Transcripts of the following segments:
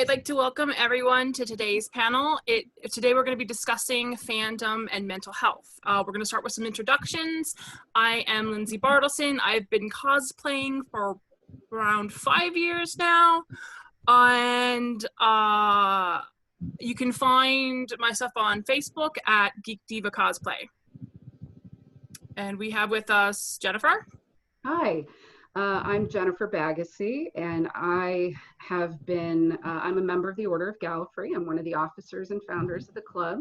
I'd like to welcome everyone to today's panel. Today we're going to be discussing fandom and mental health. We're going to start with some introductions. I am Lindsay Bartleson. I've been cosplaying for around 5 years now, and you can find my stuff on Facebook at Geek Diva Cosplay. And we have with us Jennifer. Hi. I'm Jennifer Bagasse, and I have been, I'm a member of the Order of Gallifrey. I'm one of the officers and founders of the club,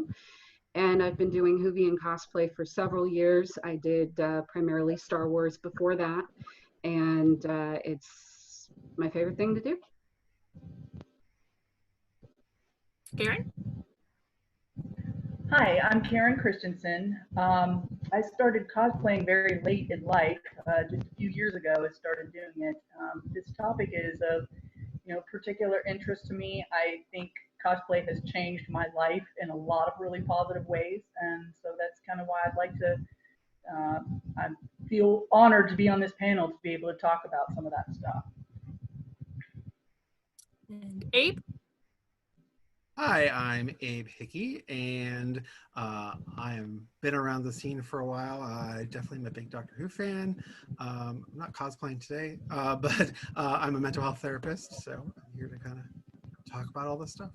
and I've been doing Whovian cosplay for several years. I did primarily Star Wars before that, and it's my favorite thing to do. Caren? Hi, I'm Caren Christiansen. I started cosplaying very late in life. Just a few years ago, I started doing it. This topic is of, particular interest to me. I think cosplay has changed my life in a lot of really positive ways, and so that's kind of why I'd like to. I feel honored to be on this panel to be able to talk about some of that stuff. And Abe? Hi, I'm Abe Hickey, and I have been around the scene for a while. I definitely am a big Doctor Who fan. I'm not cosplaying today, but I'm a mental health therapist, so I'm here to kind of talk about all this stuff.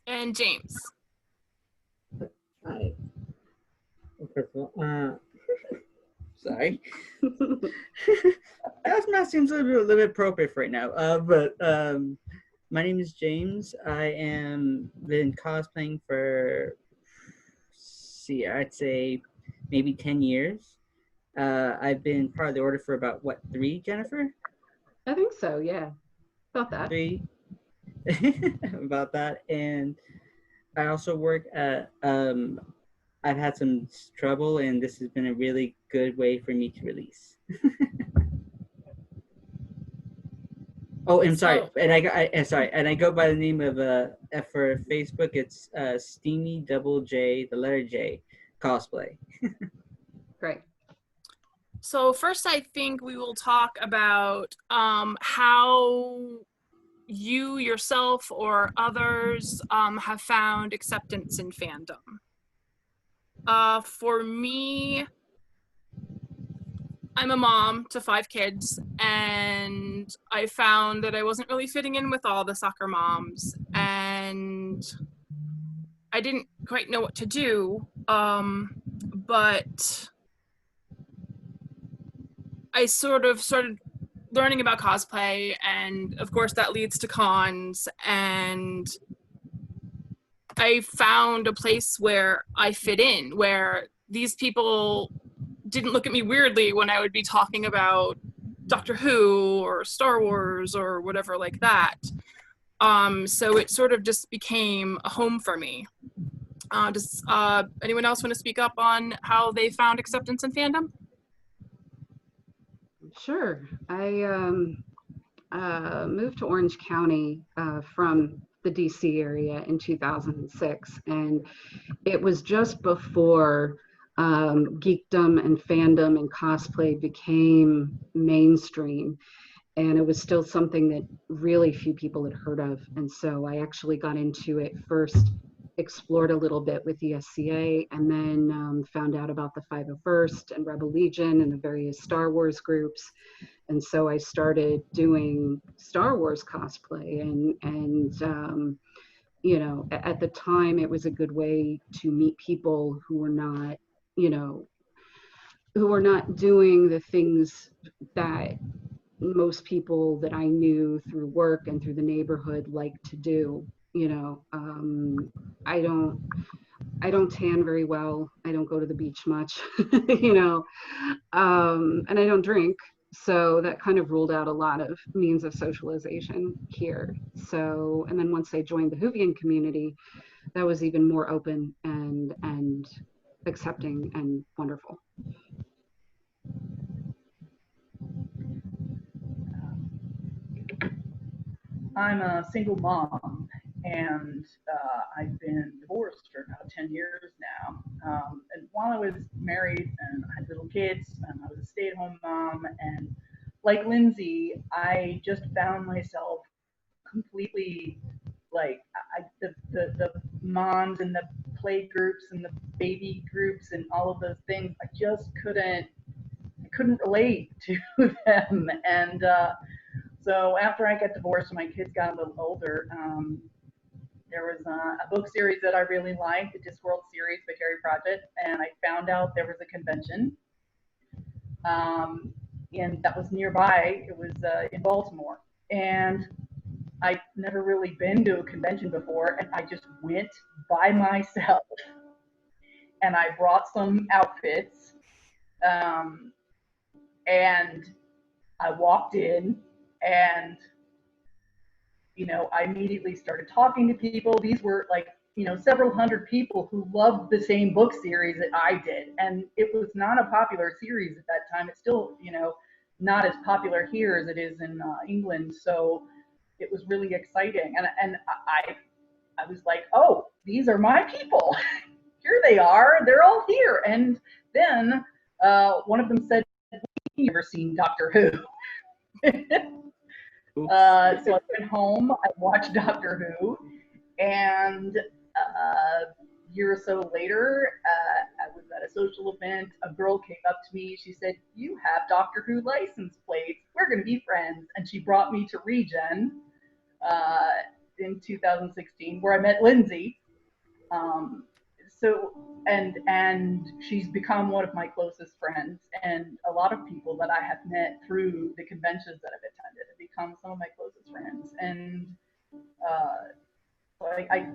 And James? Hi. First of all, sorry. That seems a little bit appropriate right now, but my name is James. I am been cosplaying for, I'd say maybe 10 years. I've been part of the Order for about, what, 3, Jennifer? I think so, yeah. About that. 3. About that. And I also work at, I've had some trouble, and this has been a really good way for me to release. Oh, I'm sorry, and I go by the name of for Facebook. It's Steamy Double J, the letter J, cosplay. Great. So first, I think we will talk about how you yourself or others have found acceptance in fandom. For me, I'm a mom to 5 kids, and I found that I wasn't really fitting in with all the soccer moms, and I didn't quite know what to do, but I sort of started learning about cosplay, and of course that leads to cons, and I found a place where I fit in, where these people didn't look at me weirdly when I would be talking about Doctor Who or Star Wars or whatever like that. So it sort of just became a home for me. Does anyone else want to speak up on how they found acceptance in fandom? Sure. I moved to Orange County from the DC area in 2006, and it was just before geekdom and fandom and cosplay became mainstream, and it was still something that really few people had heard of. And so I actually got into it first, explored a little bit with the SCA, and then found out about the 501st and Rebel Legion and the various Star Wars groups. And so I started doing Star Wars cosplay, and you know, at the time it was a good way to meet people who were not, you know, who were not doing the things that most people that I knew through work and through the neighborhood like to do. You know, I don't tan very well. I don't go to the beach much, you know, and I don't drink. So that kind of ruled out a lot of means of socialization here. So, and then once I joined the Whovian community, that was even more open and accepting and wonderful. I'm a single mom, and I've been divorced for about 10 years now. And while I was married and I had little kids, and I was a stay-at-home mom, and like Lindsay, I just found myself completely like the moms and the play groups and the baby groups and all of those things. I just couldn't relate to them. And so after I got divorced and my kids got a little older, there was a book series that I really liked, the Discworld series by Terry Pratchett, and I found out there was a convention, and that was nearby. It was in Baltimore, and I'd never really been to a convention before, and I just went by myself, and I brought some outfits, and I walked in, and I immediately started talking to people. These were like, several hundred people who loved the same book series that I did. And it was not a popular series at that time. It's still, not as popular here as it is in England. So it was really exciting. And I was like, oh, these are my people. Here they are. They're all here. And then one of them said, have you ever seen Doctor Who? So I went home, I watched Doctor Who, and a year or so later, I was at a social event. A girl came up to me. She said, you have Doctor Who license plates. We're going to be friends. And she brought me to Regen in 2016, where I met Lindsay. And she's become one of my closest friends, and a lot of people that I have met through the conventions that I've attended have become some of my closest friends. And I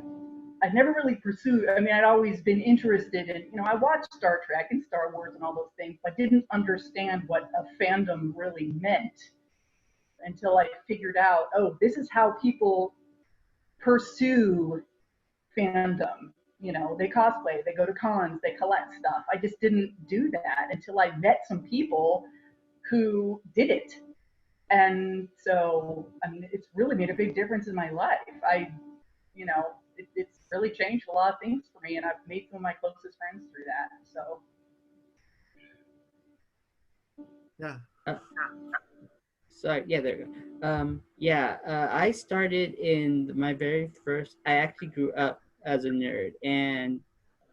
never really pursued. I mean, I'd always been interested in, I watched Star Trek and Star Wars and all those things, but didn't understand what a fandom really meant until I figured out, oh, this is how people pursue fandom. They cosplay, they go to cons, they collect stuff. I just didn't do that until I met some people who did it. And so, I mean, it's really made a big difference in my life. It's really changed a lot of things for me, and I've made some of my closest friends through that. So. Yeah. Sorry, yeah, there you go. I started in my very first, I actually grew up as a nerd, and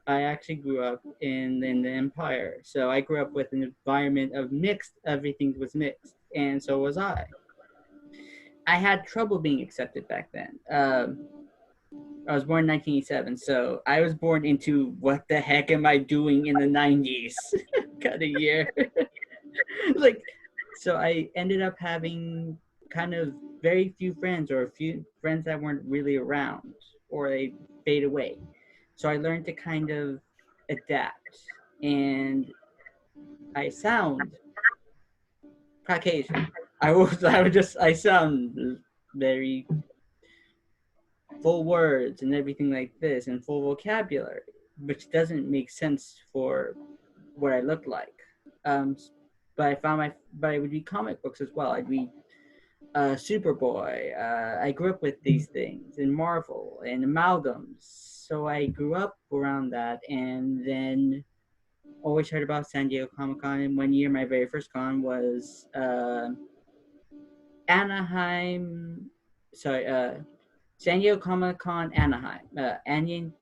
I actually grew up in the Empire. So I grew up with an environment of mixed, everything was mixed, and so was I. I had trouble being accepted back then. I was born in 1987, so I was born into what the heck am I doing in the 90s kind of year. So I ended up having kind of very few friends, or a few friends that weren't really around, or they fade away. So I learned to kind of adapt, and I sound Caucasian. I sound very full words and everything like this, and full vocabulary, which doesn't make sense for what I look like. But I would read comic books as well. I'd read Superboy. I grew up with these things, and Marvel and amalgams. So I grew up around that, and then always heard about San Diego Comic-Con. And one year, my very first con was Anaheim. San Diego Comic-Con Anaheim. When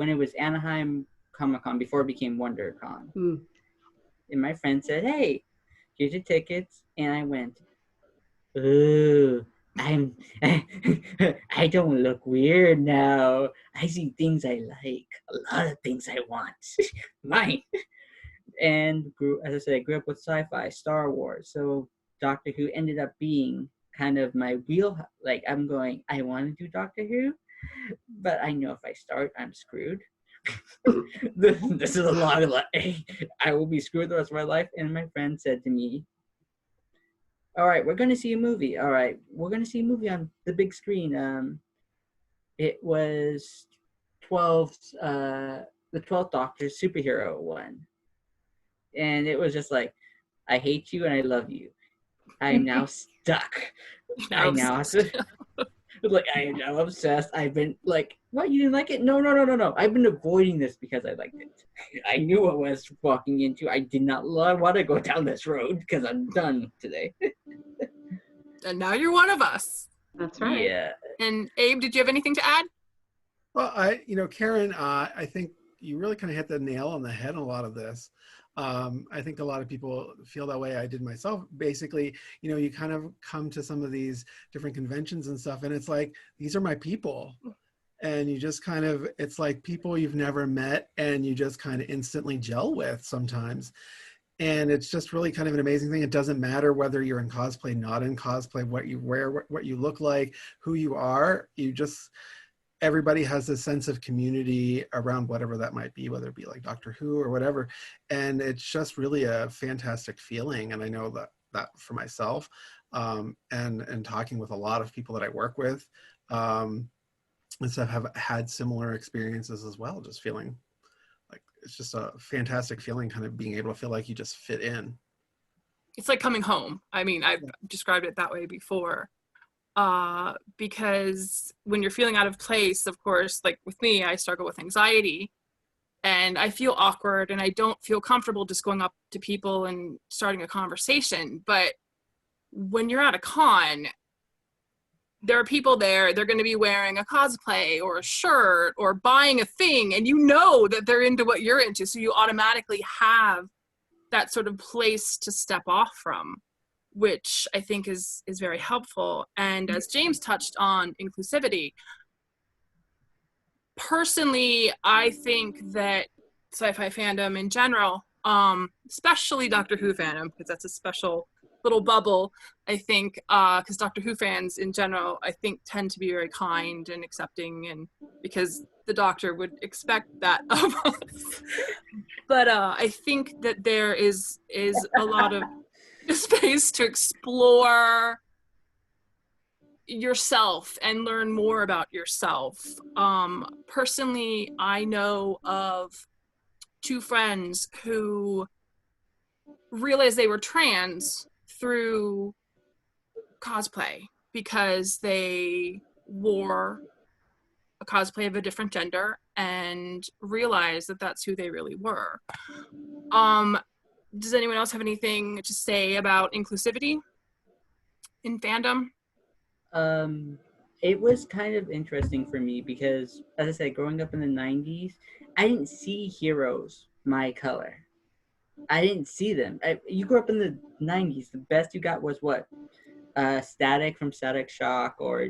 it was Anaheim Comic-Con before it became WonderCon. And my friend said, "Hey, here's your tickets," and I went, "Ooh, I don't look weird now. I see things I like, a lot of things I want, mine." And as I said, I grew up with sci-fi, Star Wars, so Doctor Who ended up being kind of my wheel. Like I want to do Doctor Who, but I know if I start, I'm screwed. This is a long life. I will be screwed the rest of my life. And my friend said to me, "All right, we're going to see a movie. All right, we're going to see a movie on the big screen." It was the 12th Doctor superhero one. And it was just like, I hate you and I love you. I'm now stuck. I am now obsessed. I've been like, what? You didn't like it? No. I've been avoiding this because I liked it. I knew what I was walking into. I did not want to go down this road because I'm done today. And now you're one of us. That's right. Yeah. And Abe, did you have anything to add? Well, Caren, I think you really kind of hit the nail on the head on a lot of this. I think a lot of people feel that way. I did myself. Basically, you kind of come to some of these different conventions and stuff, and it's like, these are my people. And you just kind of, it's like people you've never met and you just kind of instantly gel with sometimes. And it's just really kind of an amazing thing. It doesn't matter whether you're in cosplay, not in cosplay, what you wear, what you look like, who you are. Everybody has a sense of community around whatever that might be, whether it be like Doctor Who or whatever. And it's just really a fantastic feeling. And I know that for myself, and talking with a lot of people that I work with, and stuff, have had similar experiences as well. Just feeling like it's just a fantastic feeling, kind of being able to feel like you just fit in. It's like coming home. I mean, I've described it that way before. Because when you're feeling out of place, of course, like with me, I struggle with anxiety and I feel awkward and I don't feel comfortable just going up to people and starting a conversation. But when you're at a con, there are people there, they're going to be wearing a cosplay or a shirt or buying a thing, and you know that they're into what you're into. So you automatically have that sort of place to step off from, which I think is very helpful. And as James touched on inclusivity, personally, I think that sci-fi fandom in general, especially Doctor Who fandom, because that's a special little bubble, I think, because Doctor Who fans in general, I think, tend to be very kind and accepting, and because the Doctor would expect that of us. But I think that there is a lot of space to explore yourself and learn more about yourself. Personally, I know of 2 friends who realized they were trans through cosplay because they wore a cosplay of a different gender and realized that that's who they really were. Does anyone else have anything to say about inclusivity in fandom? It was kind of interesting for me because, as I said, growing up in the 90s, I didn't see heroes my color. I didn't see them. You grew up in the 90s. The best you got was what? Static from Static Shock or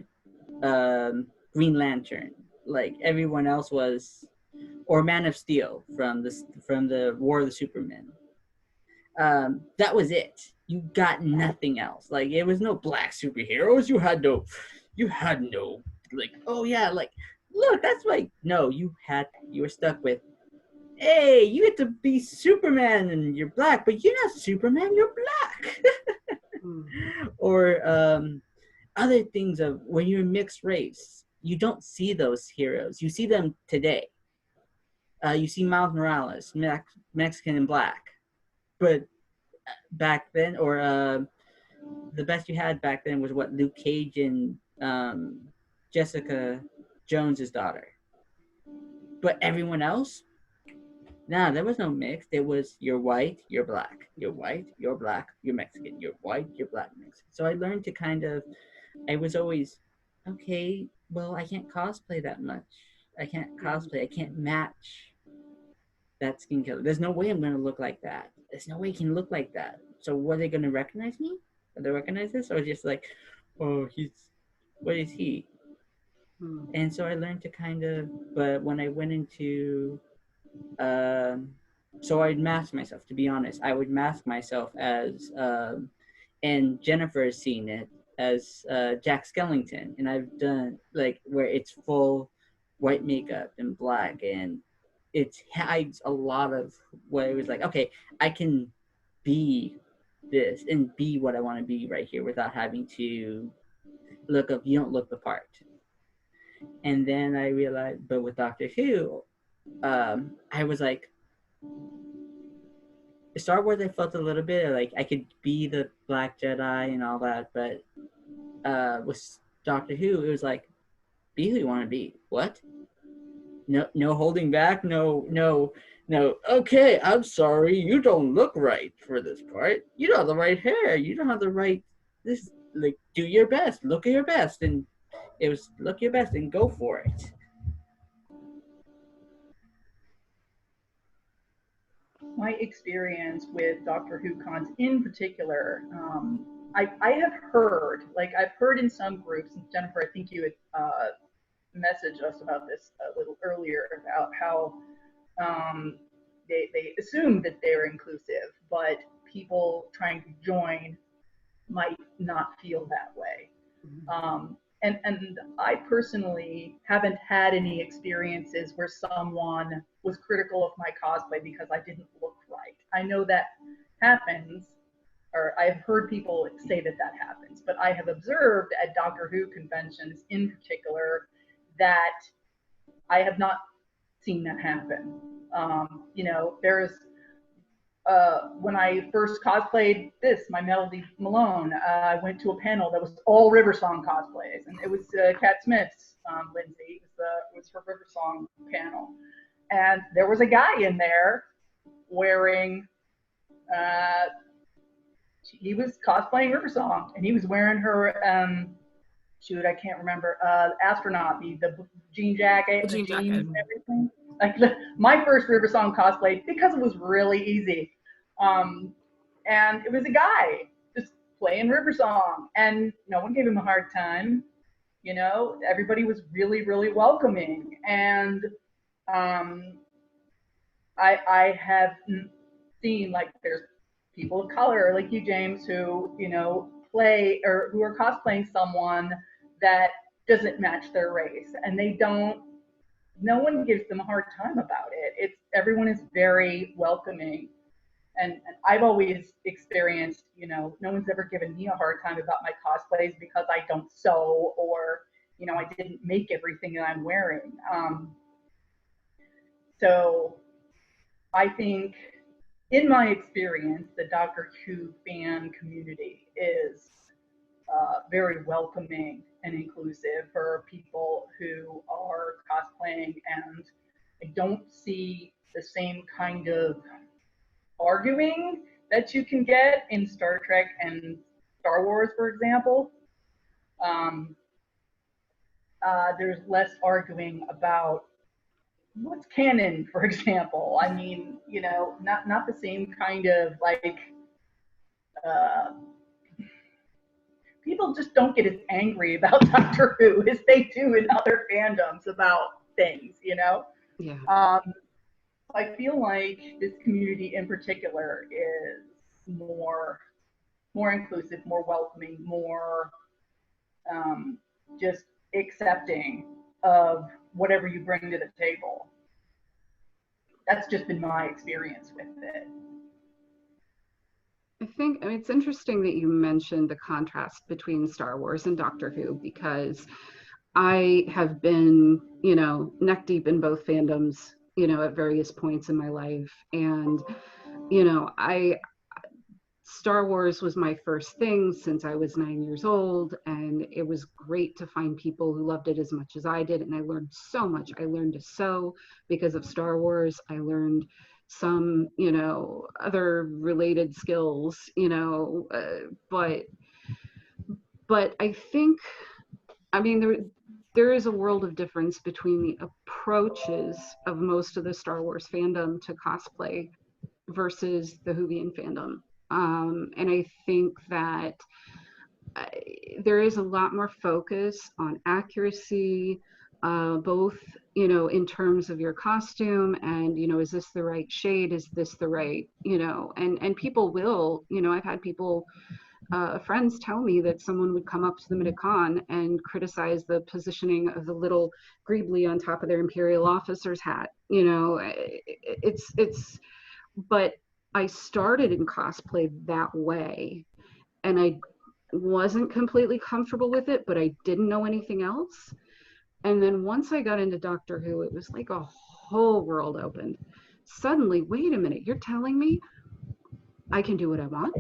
Green Lantern. Like everyone else was, or Man of Steel from the War of the Supermen. That was it. You got nothing else. Like it was no black superheroes. You had no like, oh yeah, like look, that's like, no, you were stuck with, hey, you get to be Superman and you're black, but you're not Superman, you're black. Or other things of when you're mixed race, you don't see those heroes. You see them today. You see Miles Morales, Mexican and black. But back then, or the best you had back then was what, Luke Cage and Jessica Jones's daughter. But everyone else, nah, there was no mix. It was you're white, you're black. You're white, you're black, you're Mexican. You're white, you're black, Mexican. So I learned to kind of, I was always, okay, well, I can't cosplay that much. I can't cosplay. I can't match that skin color. There's no way I'm going to look like that. There's no way I can look like that. So what, are they going to recognize me? Are they recognize this? Or just like, oh, what is he? And so I learned to kind of, but when I went into, so I'd mask myself, to be honest. I would mask myself as, and Jennifer has seen it, as Jack Skellington. And I've done, like, where it's full white makeup and black, and it hides a lot of what it was like, okay, I can be this and be what I want to be right here without having to look up, you don't look the part. And then I realized, but with Doctor Who, I was like, Star Wars, I felt a little bit like I could be the Black Jedi and all that, but with Doctor Who, it was like, be who you want to be. What? No holding back. No. Okay, I'm sorry, you don't look right for this part. You don't have the right hair. You don't have the right this. like, do your best, look at your best, and it was look your best and go for it. My experience with Doctor Who cons in particular, I have heard, like I've heard in some groups, and Jennifer, I think you had messaged us about this a little earlier, about how they assume that they're inclusive, but people trying to join might not feel that way. And I personally haven't had any experiences where someone was critical of my cosplay because I didn't look right. I know that happens, or I've heard people say that that happens, but I have observed at Doctor Who conventions in particular that I have not seen that happen. You know, there's when I first cosplayed my Melody Malone, I went to a panel that was all River Song cosplays, and it was Kat Smith's Lindsay. It was her River Song panel, and there was a guy in there wearing. He was cosplaying River Song, and he was wearing her. Shoot, I can't remember. Astronaut, the jean jacket, The jean jeans jacket. and everything. Like my first River Song cosplay, because it was really easy. And it was a guy just playing River Song, and no one gave him a hard time. You know, everybody was really, really welcoming. And I have seen, like, there's people of color like you, James, who, you know, play or who are cosplaying someone that doesn't match their race, and no one gives them a hard time about it. Everyone is very welcoming. And I've always experienced, you know, no one's ever given me a hard time about my cosplays because I don't sew, or, you know, I didn't make everything that I'm wearing. So I think, in my experience, the Doctor Who fan community is very welcoming and inclusive for people who are cosplaying, and I don't see the same kind of arguing that you can get in Star Trek and Star Wars, for example. There's less arguing about what's canon, for example. I mean, you know, not the same kind of, like, people just don't get as angry about Doctor Who as they do in other fandoms about things, you know? Yeah. I feel like this community in particular is more inclusive, more welcoming, more just accepting of whatever you bring to the table. That's just been my experience with it. I mean, it's interesting that you mentioned the contrast between Star Wars and Doctor Who, because I have been, you know, neck deep in both fandoms, you know, at various points in my life. And, you know, Star Wars was my first thing since I was 9 years old, and it was great to find people who loved it as much as I did, and I learned so much. I learned to sew because of Star Wars. I learned some, you know, other related skills, you know, but I think, I mean, there is a world of difference between the approaches of most of the Star Wars fandom to cosplay versus the Whovian fandom. And I think that there is a lot more focus on accuracy, both, you know, in terms of your costume and, you know, is this the right shade? Is this the right, you know, and people will, you know, I've had people, friends tell me that someone would come up to them at a con and criticize the positioning of the little greebly on top of their Imperial officer's hat. You know, but I started in cosplay that way, and I wasn't completely comfortable with it, but I didn't know anything else. And then once I got into Doctor Who, it was like a whole world opened. Suddenly, wait a minute, you're telling me I can do what I want?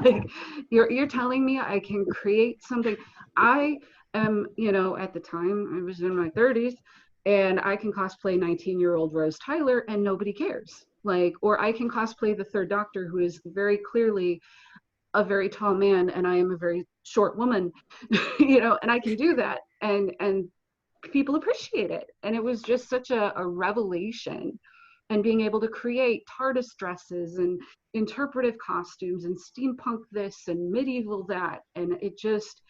Like, you're telling me I can create something. I am, you know, at the time I was in my 30s, and I can cosplay 19-year-old Rose Tyler and nobody cares. Like, or I can cosplay the Third Doctor, who is very clearly a very tall man, and I am a very short woman, you know, and I can do that. And people appreciate it. And it was just such a revelation. And being able to create TARDIS dresses and interpretive costumes and steampunk this and medieval that. And it just,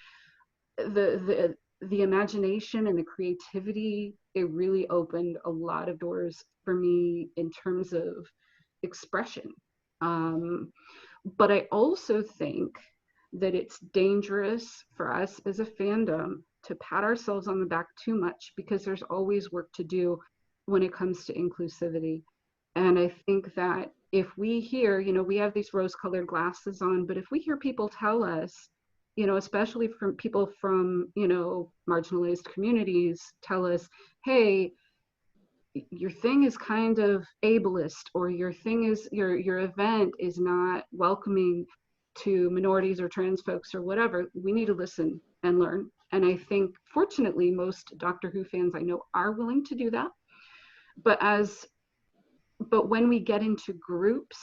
the imagination and the creativity, it really opened a lot of doors for me in terms of expression. But I also think that it's dangerous for us as a fandom to pat ourselves on the back too much, because there's always work to do when it comes to inclusivity. And I think that if we hear, you know, we have these rose-colored glasses on, but if we hear people tell us, you know, especially from people from, you know, marginalized communities, tell us, hey, your thing is kind of ableist, or your thing is, your event is not welcoming to minorities or trans folks or whatever, we need to listen and learn. And I think, fortunately, most Doctor Who fans I know are willing to do that. But when we get into groups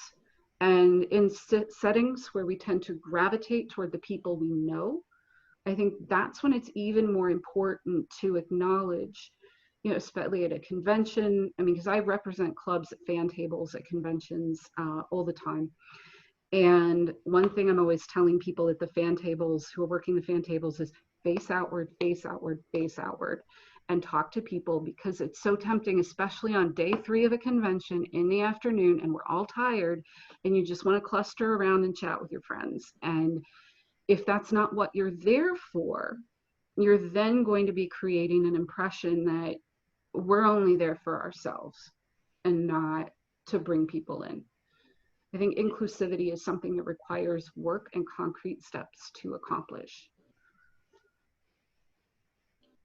and in settings where we tend to gravitate toward the people we know, I think that's when it's even more important to acknowledge, you know, especially at a convention. I mean, because I represent clubs at fan tables at conventions all the time. And one thing I'm always telling people at the fan tables who are working the fan tables is face outward, face outward, face outward, and talk to people, because it's so tempting, especially on day 3 of a convention in the afternoon, and we're all tired and you just want to cluster around and chat with your friends. And if that's not what you're there for, you're then going to be creating an impression that we're only there for ourselves and not to bring people in. I think inclusivity is something that requires work and concrete steps to accomplish.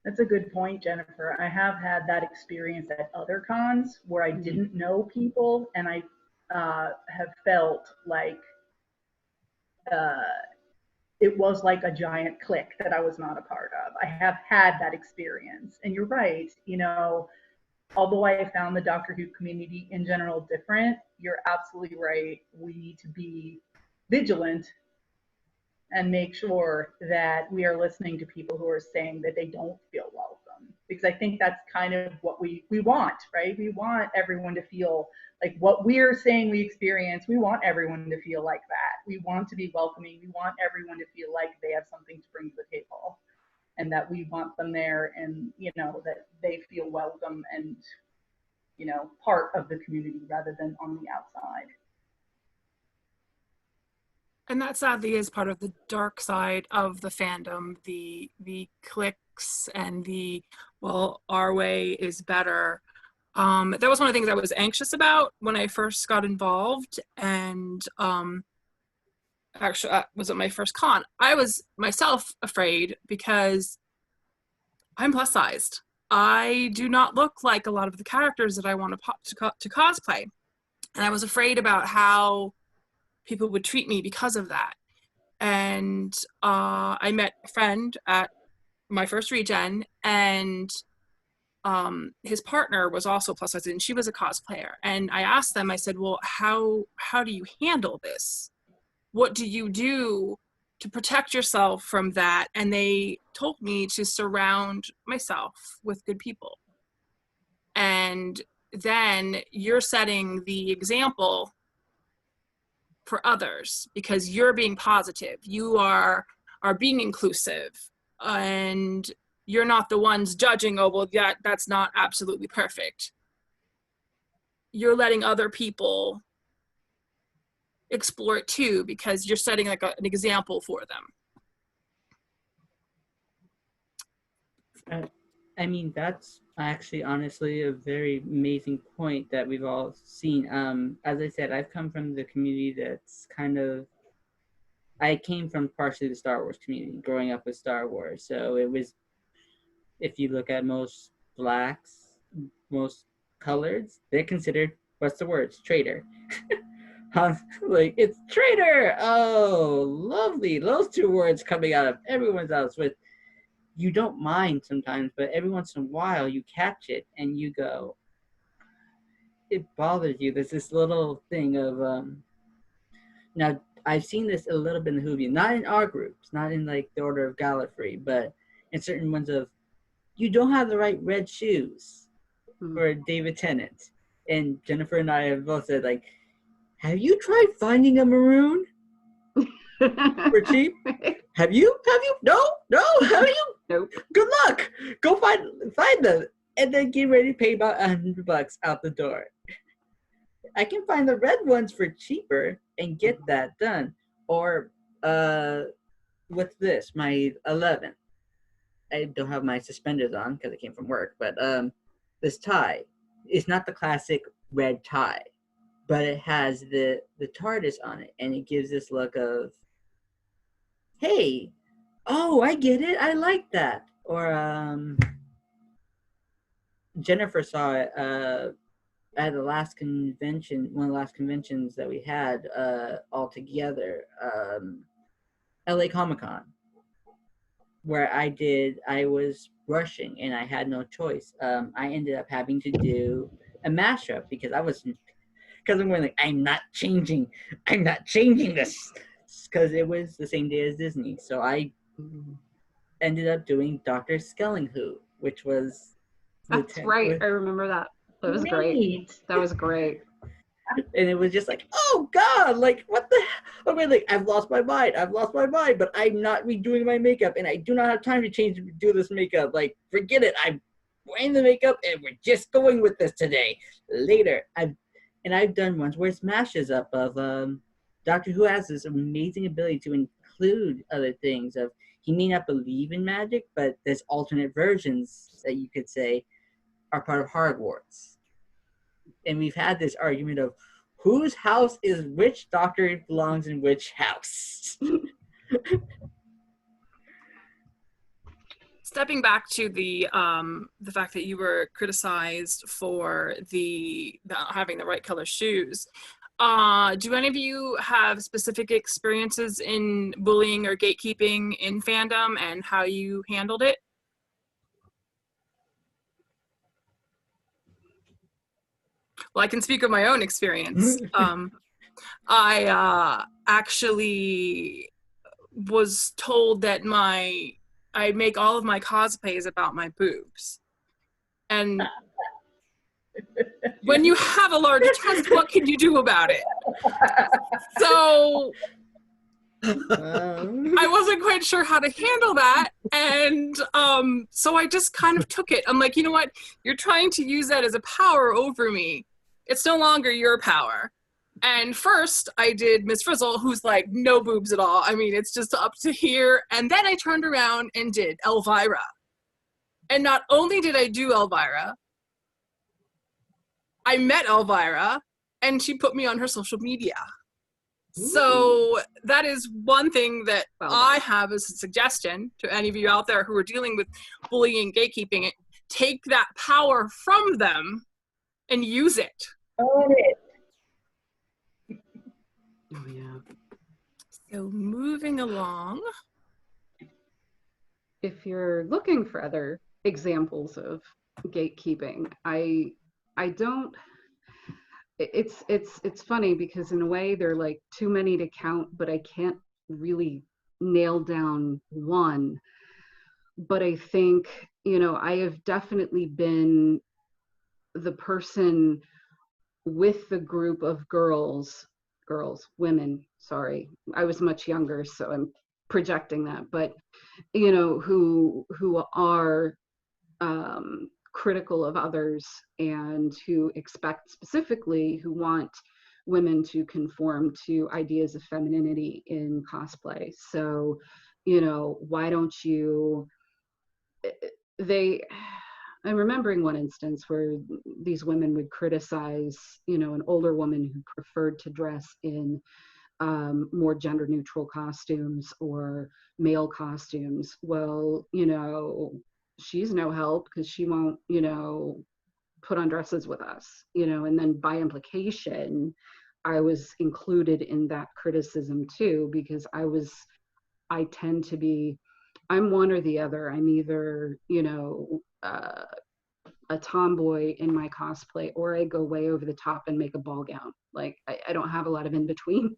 That's a good point, Jennifer. I have had that experience at other cons where I didn't know people, and I have felt like it was like a giant clique that I was not a part of. I have had that experience. And you're right, you know, although I have found the Doctor Who community in general different, you're absolutely right. We need to be vigilant and make sure that we are listening to people who are saying that they don't feel welcome. Because I think that's kind of what we want, right? We want everyone to feel like what we're saying we experience, we want everyone to feel like that. We want to be welcoming. We want everyone to feel like they have something to bring to the table, and that we want them there, and, you know, that they feel welcome and, you know, part of the community rather than on the outside. And that sadly is part of the dark side of the fandom, the cliques and the, well, our way is better. That was one of the things I was anxious about when I first got involved. And actually, was it my first con? I was myself afraid because I'm plus sized. I do not look like a lot of the characters that I want to cosplay. And I was afraid about how people would treat me because of that. And I met a friend at my first regen, and his partner was also plus size, and she was a cosplayer. And I asked them, I said, well, how do you handle this? What do you do to protect yourself from that? And they told me to surround myself with good people. And then you're setting the example for others, because you're being positive, you are being inclusive, and you're not the ones judging, oh, well, that's not absolutely perfect. You're letting other people explore it too, because you're setting like an example for them. I mean, that's actually honestly a very amazing point that we've all seen. As I said, I've come from the community that's kind of, I came from partially the Star Wars community, growing up with Star Wars. So it was, if you look at most blacks, most coloreds, they're considered, what's the words, traitor. Like, it's traitor. Oh, lovely. Those 2 words coming out of everyone's mouth. With, you don't mind sometimes, but every once in a while you catch it and you go, it bothers you. There's this little thing of, now I've seen this a little bit in the Whovian, not in our groups, not in like the Order of Gallifrey, but in certain ones of, you don't have the right red shoes for David Tennant. And Jennifer and I have both said, like, have you tried finding a maroon for cheap? Have you? No, have you? Nope. Good luck. Go find them, and then get ready to pay about $100 out the door. I can find the red ones for cheaper and get that done. Or what's this? My 11. I don't have my suspenders on because I came from work, but this tie is not the classic red tie, but it has the TARDIS on it, and it gives this look of, hey, oh, I get it, I like that. Or Jennifer saw it at the last convention, one of the last conventions that we had all together, LA Comic-Con, where I was rushing and I had no choice. I ended up having to do a mashup because I'm going like, I'm not changing this, because it was the same day as Disney. So I ended up doing Dr. Skellinghu, which was That's right. I remember that. That was great. That was great. And it was just like, oh God, like what the hell? I mean, like, I've lost my mind, but I'm not redoing my makeup, and I do not have time to do this makeup. Like, forget it. I'm wearing the makeup, and we're just going with this today. Later, I've done ones where it smashes up of Doctor Who has this amazing ability to include other things of, he may not believe in magic, but there's alternate versions that you could say are part of Hogwarts. And we've had this argument of whose house is which doctor belongs in which house. Stepping back to the fact that you were criticized for the having the right color shoes, do any of you have specific experiences in bullying or gatekeeping in fandom and how you handled it? Well, I can speak of my own experience. I actually was told that I make all of my cosplays about my boobs. And when you have a large chest, what can you do about it? So I wasn't quite sure how to handle that. And so I just kind of took it. I'm like, you know what? You're trying to use that as a power over me. It's no longer your power. And first I did Miss Frizzle, who's like no boobs at all. I mean, it's just up to here. And then I turned around and did Elvira. And not only did I do Elvira, I met Elvira and she put me on her social media. So that is one thing that I have as a suggestion to any of you out there who are dealing with bullying and gatekeeping. Take that power from them and use it. Own it. Oh, yeah. So moving along. If you're looking for other examples of gatekeeping, I don't, it's funny because in a way they're like too many to count, but I can't really nail down one. But I think, you know, I have definitely been the person with the group of women, sorry, I was much younger, so I'm projecting that, but you know, who are critical of others and who expect specifically, who want women to conform to ideas of femininity in cosplay. So, you know, why don't you, I'm remembering one instance where these women would criticize, you know, an older woman who preferred to dress in more gender neutral costumes or male costumes. Well, you know, she's no help because she won't, you know, put on dresses with us, you know, and then by implication, I was included in that criticism too, because I tend to be, I'm one or the other. I'm either, you know, a tomboy in my cosplay, or I go way over the top and make a ball gown. Like I don't have a lot of in between.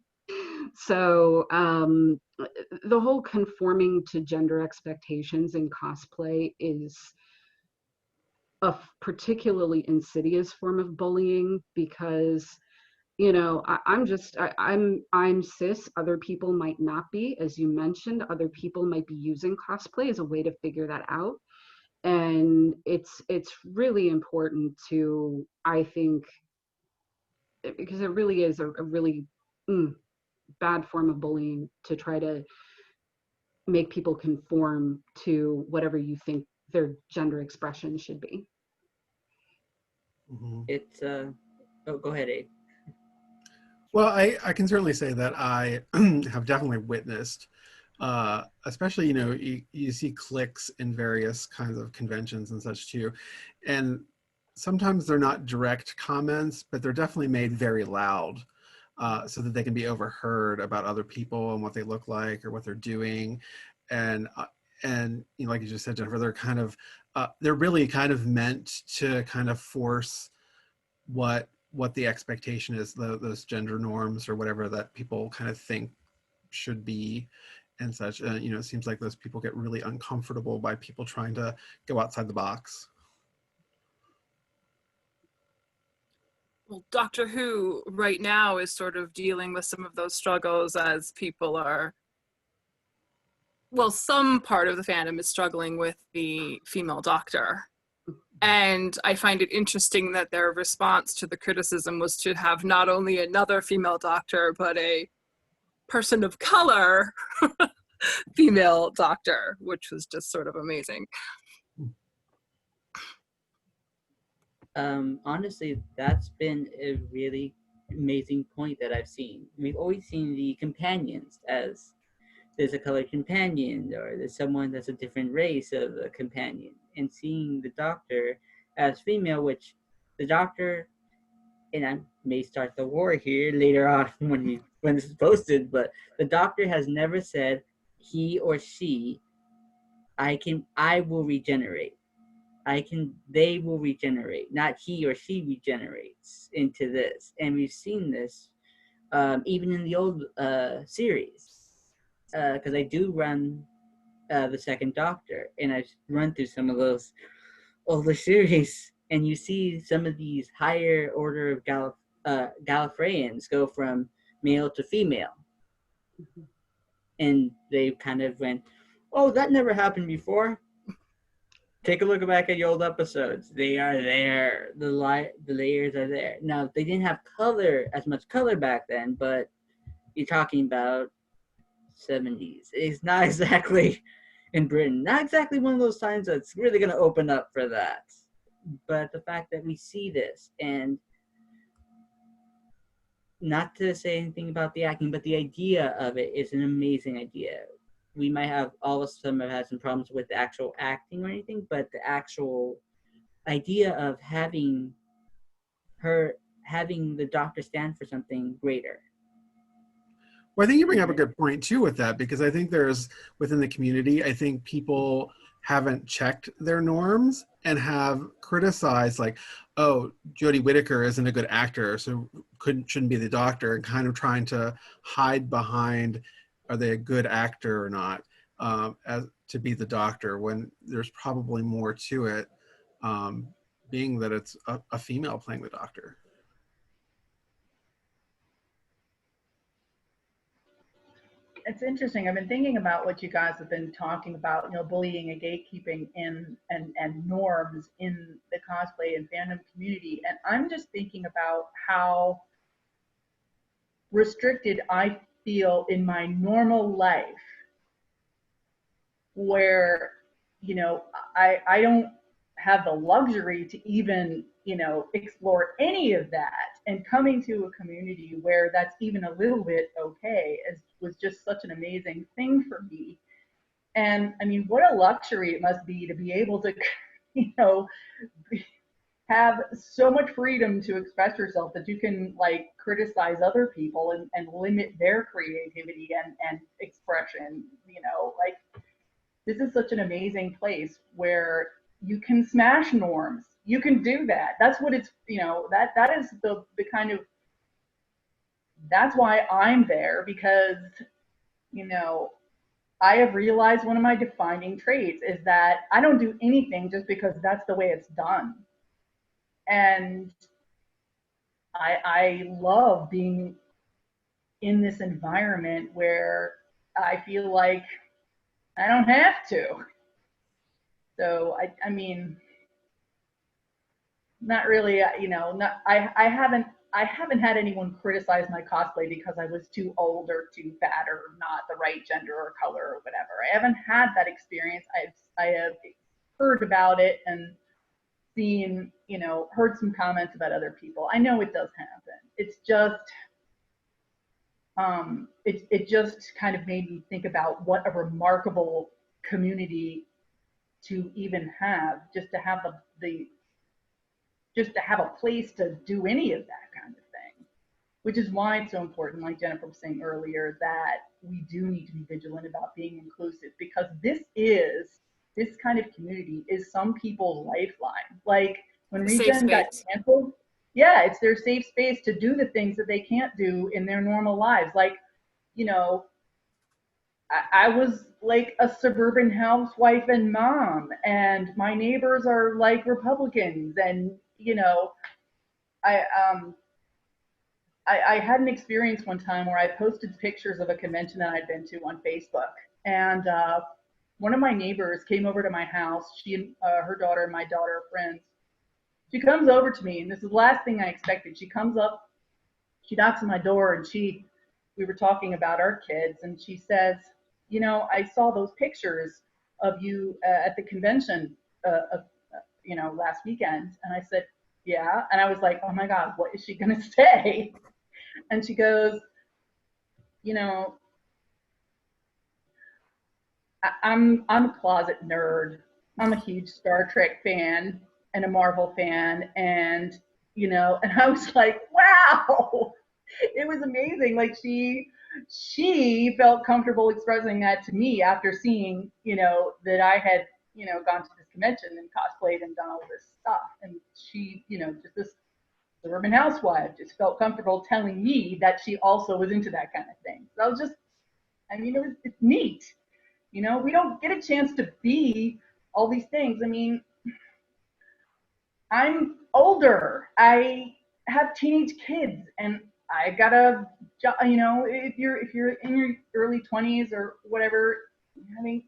So the whole conforming to gender expectations in cosplay is a particularly insidious form of bullying, because I'm cis. Other people might not be, as you mentioned. Other people might be using cosplay as a way to figure that out, and it's really important to, I think, because it really is a really bad form of bullying to try to make people conform to whatever you think their gender expression should be. Mm-hmm. It's oh, go ahead, Abe. Well, I can certainly say that I have definitely witnessed, especially, you see cliques in various kinds of conventions and such too. And sometimes they're not direct comments, but they're definitely made very loud, so that they can be overheard about other people and what they look like or what they're doing. And like you just said, Jennifer, they're really kind of meant to kind of force what the expectation is, those gender norms or whatever that people kind of think should be and such. It seems like those people get really uncomfortable by people trying to go outside the box. Well, Doctor Who right now is sort of dealing with some of those struggles, as people are, well, some part of the fandom is struggling with the female doctor. And I find it interesting that their response to the criticism was to have not only another female doctor, but a person of color female doctor, which was just sort of amazing. Honestly, that's been a really amazing point that I've seen. We've always seen the companions as there's a colored companion, or there's someone that's a different race of a companion, and seeing the doctor as female, which the doctor, and I may start the war here later on when this is posted, but the doctor has never said he or she, I will regenerate. They will regenerate, not he or she regenerates into this. And we've seen this even in the old series, because I do run the Second Doctor, and I've run through some of those older series, and you see some of these higher order of Gallifreyans go from male to female. Mm-hmm. And they kind of went, oh, that never happened before. Take a look back at your old episodes. They are there. The layers are there. Now, they didn't have as much color back then, but you're talking about 70s. It's not exactly, in Britain, not exactly one of those times that's really going to open up for that. But the fact that we see this, and not to say anything about the acting, but the idea of it is an amazing idea. We might have, all of us have had some problems with the actual acting or anything, but the actual idea of having the doctor stand for something greater. Well, I think you bring up a good point too with that, because I think there's, within the community, I think people haven't checked their norms and have criticized, like, oh, Jodie Whittaker isn't a good actor, so shouldn't be the doctor, and kind of trying to hide behind, are they a good actor or not, as to be the doctor, when there's probably more to it, being that it's a female playing the doctor. It's interesting. I've been thinking about what you guys have been talking about, bullying and gatekeeping and norms in the cosplay and fandom community. And I'm just thinking about how restricted I feel in my normal life, where, I don't have the luxury to even, explore any of that. And coming to a community where that's even a little bit okay was just such an amazing thing for me. And I mean, what a luxury it must be to be able to, have so much freedom to express yourself that you can criticize other people and limit their creativity and expression. This is such an amazing place where you can smash norms. You can do that. That's what it's, that is the kind of that's why I'm there, because, you know, I have realized one of my defining traits is that I don't do anything just because that's the way it's done. And I love being in this environment where I feel like I don't have to. So I mean, not really, you know, I haven't had anyone criticize my cosplay because I was too old or too fat or not the right gender or color or whatever. I haven't had that experience. I have heard about it and seen, you know, heard some comments about other people. I know it does happen. It's just, it just kind of made me think about what a remarkable community to even have, just to have just to have a place to do any of that kind of thing, which is why it's so important, like Jennifer was saying earlier, that we do need to be vigilant about being inclusive, because this kind of community is some people's lifeline. Like when Regen got canceled, yeah, it's their safe space to do the things that they can't do in their normal lives. Like, you know, I was like a suburban housewife and mom, and my neighbors are like Republicans, and you know, I had an experience one time where I posted pictures of a convention that I'd been to on Facebook, and one of my neighbors came over to my house. She and her daughter and my daughter are friends. She comes over to me, and this is the last thing I expected. She comes up, she knocks on my door, and we were talking about our kids, and she says, you know, I saw those pictures of you at the convention, you know, last weekend. And I said, yeah. And I was like, oh my God, what is she gonna say? And she goes, you know, I'm a closet nerd. I'm a huge Star Trek fan and a Marvel fan, and you know, and I was like, wow, it was amazing. Like she felt comfortable expressing that to me after seeing, you know, that I had, you know, gone to this convention and cosplayed and done all this stuff. And she, you know, just this suburban housewife just felt comfortable telling me that she also was into that kind of thing. So I was just, I mean, it's neat. You know, we don't get a chance to be all these things. I mean, I'm older. I have teenage kids, and I gotta, you know, if you're in your early 20s or whatever, I mean,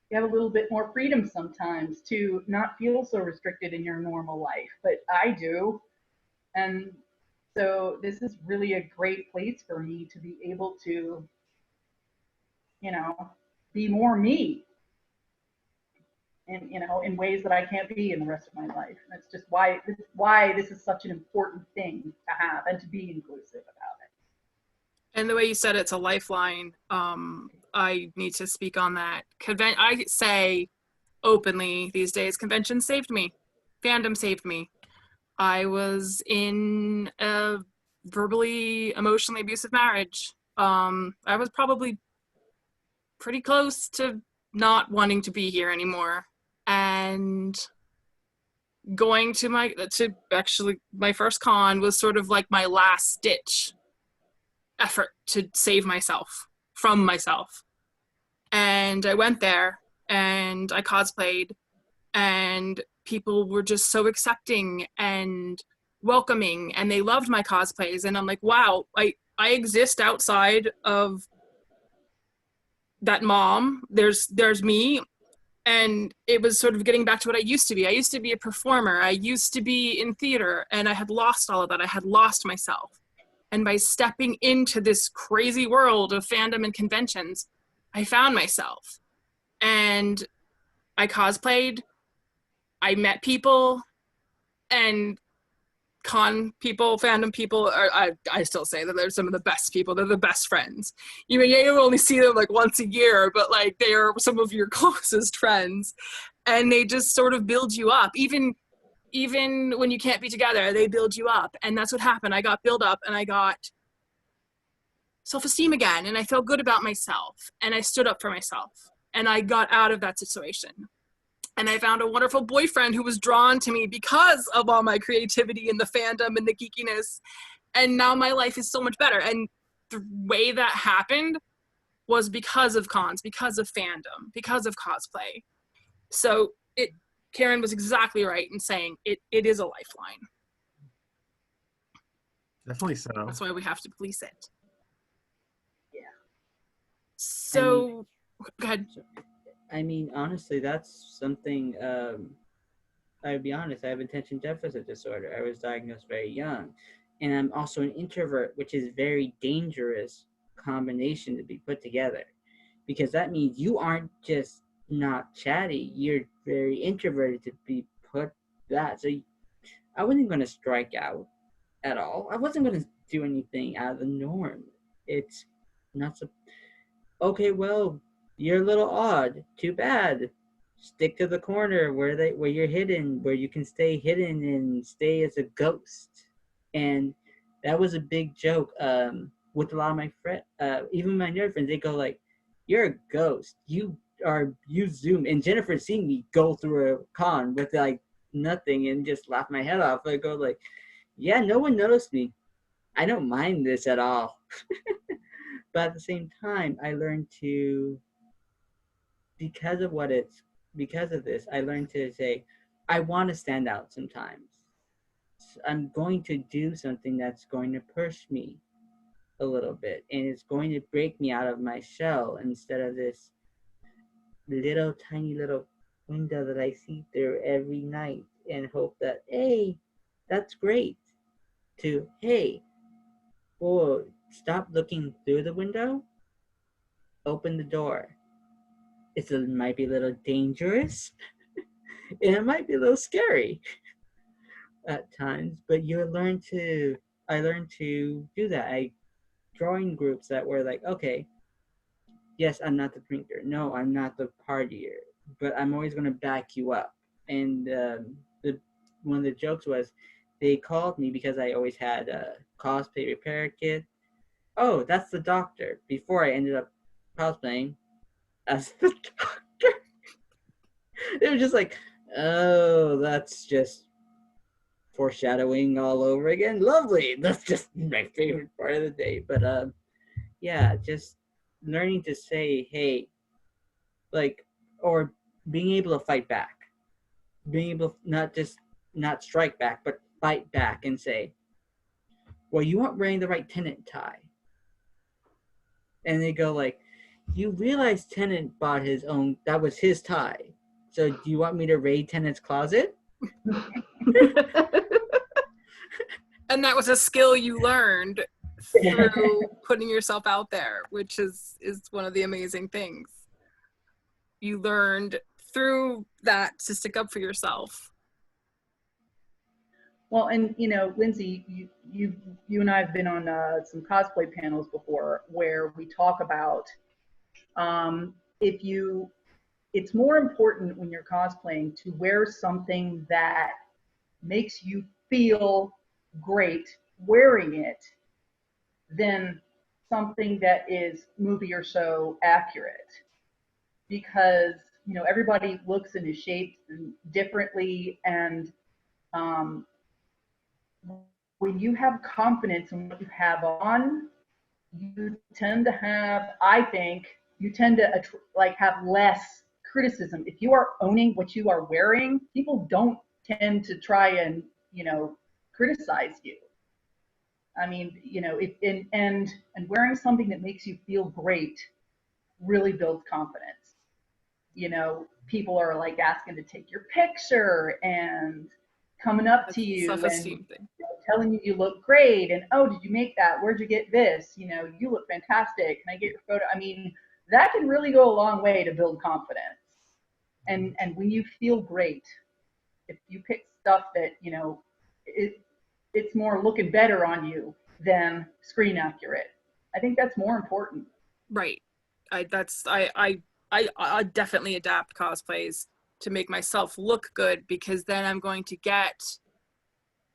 you have a little bit more freedom sometimes to not feel so restricted in your normal life, but I do. And so this is really a great place for me to be able to, you know, be more me, and you know, in ways that I can't be in the rest of my life. And that's just why this is such an important thing to have and to be inclusive about it. And the way you said it's a lifeline, I need to speak on that. I say openly these days, convention saved me. Fandom saved me. I was in a verbally, emotionally abusive marriage. I was probably pretty close to not wanting to be here anymore. And going to my first con was sort of like my last ditch effort to save myself from myself. And I went there and I cosplayed, and people were just so accepting and welcoming, and they loved my cosplays. And I'm like, wow, I exist outside of that mom. There's me. And it was sort of getting back to what I used to be. I used to be a performer. I used to be in theater, and I had lost all of that. I had lost myself. And by stepping into this crazy world of fandom and conventions, I found myself. And I cosplayed, I met people, and con people, fandom people, I still say that they're some of the best people. They're the best friends. You only see them like once a year, but like they are some of your closest friends, and they just sort of build you up. Even when you can't be together, they build you up. And that's what happened. I got built up, and I got self-esteem again, and I felt good about myself, and I stood up for myself, and I got out of that situation. And I found a wonderful boyfriend who was drawn to me because of all my creativity and the fandom and the geekiness. And now my life is so much better. And the way that happened was because of cons, because of fandom, because of cosplay. So Caren was exactly right in saying it is a lifeline. Definitely so. That's why we have to police it. Yeah. So, go ahead. I mean, honestly, that's something. I would be honest. I have attention deficit disorder. I was diagnosed very young, and I'm also an introvert, which is very dangerous combination to be put together, because that means you aren't just not chatty. You're very introverted to be put that. So I wasn't going to strike out at all. I wasn't going to do anything out of the norm. It's not so. Okay, well, you're a little odd. Too bad. Stick to the corner where you're hidden, where you can stay hidden and stay as a ghost. And that was a big joke with a lot of my friends, even my nerd friends. They go like, "You're a ghost. You Zoom." And Jennifer seeing me go through a con with like nothing and just laugh my head off. I go like, "Yeah, no one noticed me. I don't mind this at all." But at the same time, I learned to, because of this, I learned to say, I want to stand out sometimes. I'm going to do something that's going to push me a little bit, and it's going to break me out of my shell instead of this little tiny little window that I see through every night and hope that, hey, that's great, to, hey, whoa, stop looking through the window, open the door. It might be a little dangerous and it might be a little scary at times, but I learned to do that. I joined groups that were like, okay, yes, I'm not the drinker. No, I'm not the partier, but I'm always going to back you up. And one of the jokes was they called me because I always had a cosplay repair kit. Oh, that's the doctor. Before I ended up cosplaying as the doctor. It was just like, oh, that's just foreshadowing all over again. Lovely. That's just my favorite part of the day. But yeah, just learning to say, hey, like, or being able to fight back, being able not strike back, but fight back and say, well, you weren't wearing the right Tenant tie. And they go like, you realize Tenant bought his own, that was his tie. So do you want me to raid Tenant's closet? And that was a skill you learned through putting yourself out there, which is one of the amazing things. You learned through that to stick up for yourself. Well, and Lindsay, you and I have been on some cosplay panels before where we talk about it's more important when you're cosplaying to wear something that makes you feel great wearing it than something that is movie or show accurate, because everybody looks and is shaped differently, and when you have confidence in what you have on, you tend to have, I think, have less criticism. If you are owning what you are wearing, people don't tend to try and, criticize you. I mean, and wearing something that makes you feel great really builds confidence. People are like asking to take your picture and coming up to you and telling you look great, and oh, did you make that? Where'd you get this? You look fantastic. Can I get your photo? I mean, that can really go a long way to build confidence. And when you feel great, if you pick stuff that it's more looking better on you than screen accurate, I think that's more important. Right. I definitely adapt cosplays to make myself look good, because then I'm going to get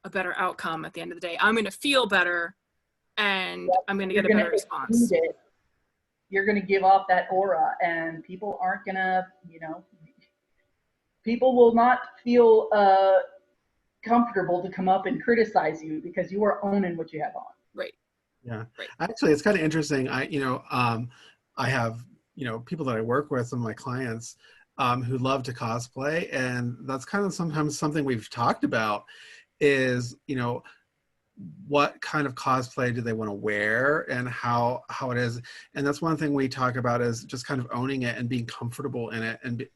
a better outcome at the end of the day. I'm going to feel better, and I'm going to get a better response. You're going to give off that aura, and people aren't going to, people will not feel comfortable to come up and criticize you because you are owning what you have on. Right. Yeah. Right. Actually, it's kind of interesting. I have, people that I work with, some of my clients who love to cosplay. And that's kind of sometimes something we've talked about is, what kind of cosplay do they want to wear and how it is. And that's one thing we talk about is just kind of owning it and being comfortable in it and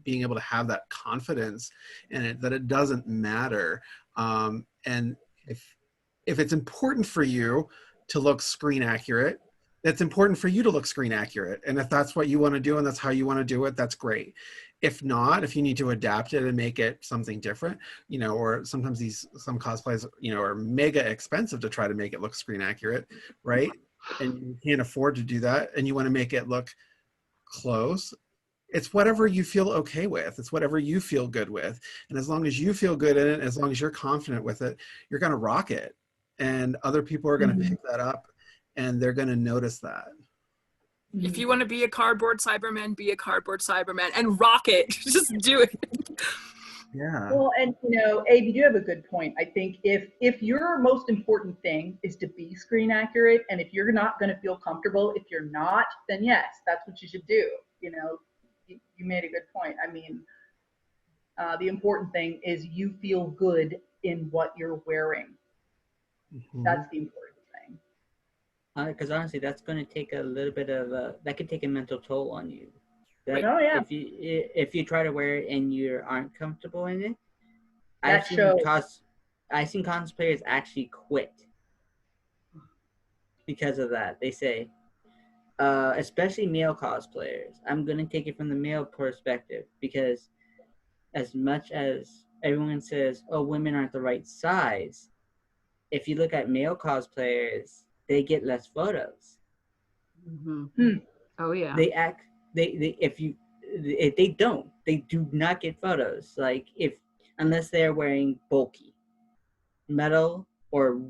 being able to have that confidence in it, that it doesn't matter. And if it's important for you to look screen accurate, it's important for you to look screen accurate. And if that's what you want to do and that's how you want to do it, that's great. If not, if you need to adapt it and make it something different, or sometimes some cosplays, are mega expensive to try to make it look screen accurate, right? And you can't afford to do that and you want to make it look close. It's whatever you feel okay with. It's whatever you feel good with. And as long as you feel good in it, as long as you're confident with it, you're going to rock it. And other people are going to pick that up and they're going to notice that. If you want to be a cardboard Cyberman, be a cardboard Cyberman and rock it. Just do it. Yeah. Well, and Abe, you do have a good point. I think if your most important thing is to be screen accurate, and if you're not going to feel comfortable, if you're not, then yes, that's what you should do. You made a good point. I mean, the important thing is you feel good in what you're wearing. Mm-hmm. That's the important thing. Because honestly, that's going to take a little bit of that could take a mental toll on you. That Oh, yeah. If you try to wear it and you aren't comfortable in it, That shows. I've seen cosplayers actually quit because of that. They say, especially male cosplayers. I'm going to take it from the male perspective because as much as everyone says, oh, women aren't the right size, if you look at male cosplayers, they get less photos. Mm-hmm. Oh yeah. They do not get photos. Like unless they're wearing bulky metal or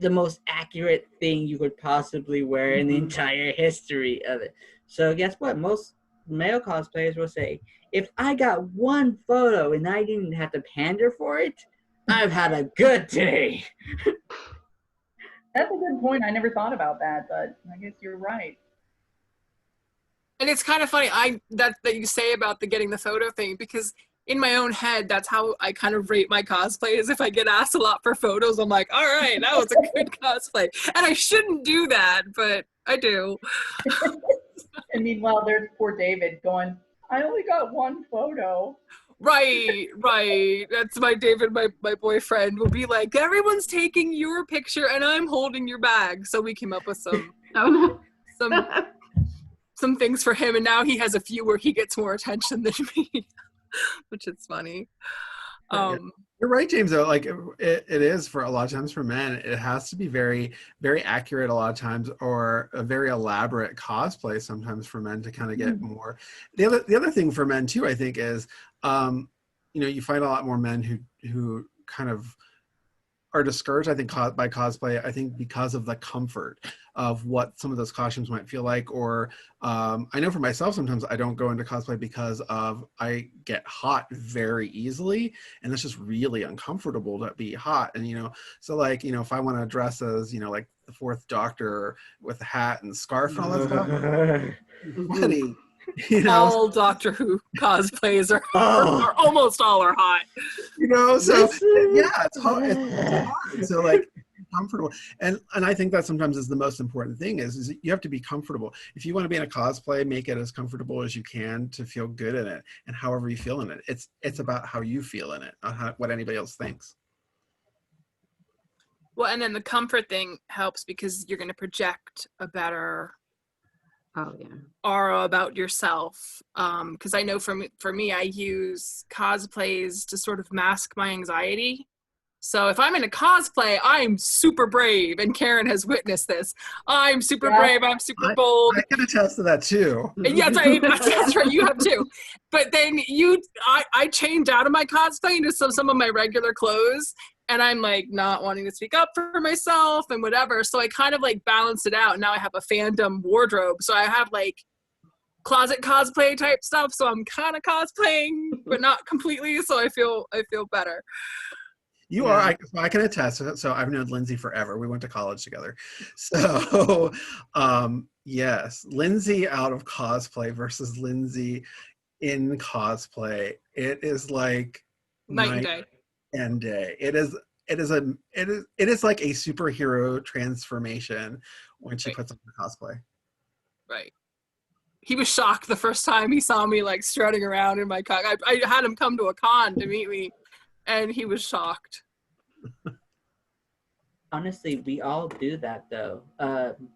the most accurate thing you could possibly wear in the entire history of it. So guess what? Most male cosplayers will say, if I got one photo and I didn't have to pander for it, I've had a good day. That's a good point. I never thought about that, but I guess you're right. And it's kind of funny that you say about the getting the photo thing, because in my own head, that's how I kind of rate my cosplays. If I get asked a lot for photos, I'm like, all right, that was a good cosplay. And I shouldn't do that, but I do. And meanwhile, there's poor David going, I only got one photo. Right. That's my David, my boyfriend, will be like, everyone's taking your picture and I'm holding your bag. So we came up with some things for him, and now he has a few where he gets more attention than me, which is funny. You're right, James, though. Like it is for a lot of times for men, it has to be very, very accurate a lot of times, or a very elaborate cosplay sometimes for men to kind of get more. The other thing for men too, I think, is you find a lot more men who kind of are discouraged, I think, by cosplay, I think because of the comfort of what some of those costumes might feel like. Or I know for myself, sometimes I don't go into cosplay because I get hot very easily, and it's just really uncomfortable to be hot. And, so like, if I want to dress as, like the Fourth Doctor with a hat and scarf and all that stuff, buddy. All Doctor Who cosplays are almost all are hot. So yeah, it's hard. So like comfortable, and I think that sometimes is the most important thing is you have to be comfortable. If you want to be in a cosplay, make it as comfortable as you can to feel good in it, and however you feel in it. It's about how you feel in it, not what anybody else thinks. Well, and then the comfort thing helps because you're going to project a better aura about yourself. Because I know for me, I use cosplays to sort of mask my anxiety. So if I'm in a cosplay, I'm super brave, and Caren has witnessed this. I'm super brave. I'm super bold. I can attest to that too. Yeah, that's right. You have too. But then I change out of my cosplay into some of my regular clothes, and I'm like not wanting to speak up for myself and whatever. So I kind of like balanced it out. Now I have a fandom wardrobe. So I have like closet cosplay type stuff, so I'm kind of cosplaying, but not completely. So I feel better. You are. I can attest to it. So I've known Lindsay forever. We went to college together. So, yes, Lindsay out of cosplay versus Lindsay in cosplay. It is like Night and day. It is like a superhero transformation when she puts on the cosplay. Right. He was shocked the first time he saw me like strutting around in my con. I had him come to a con to meet me, and he was shocked. Honestly, we all do that though.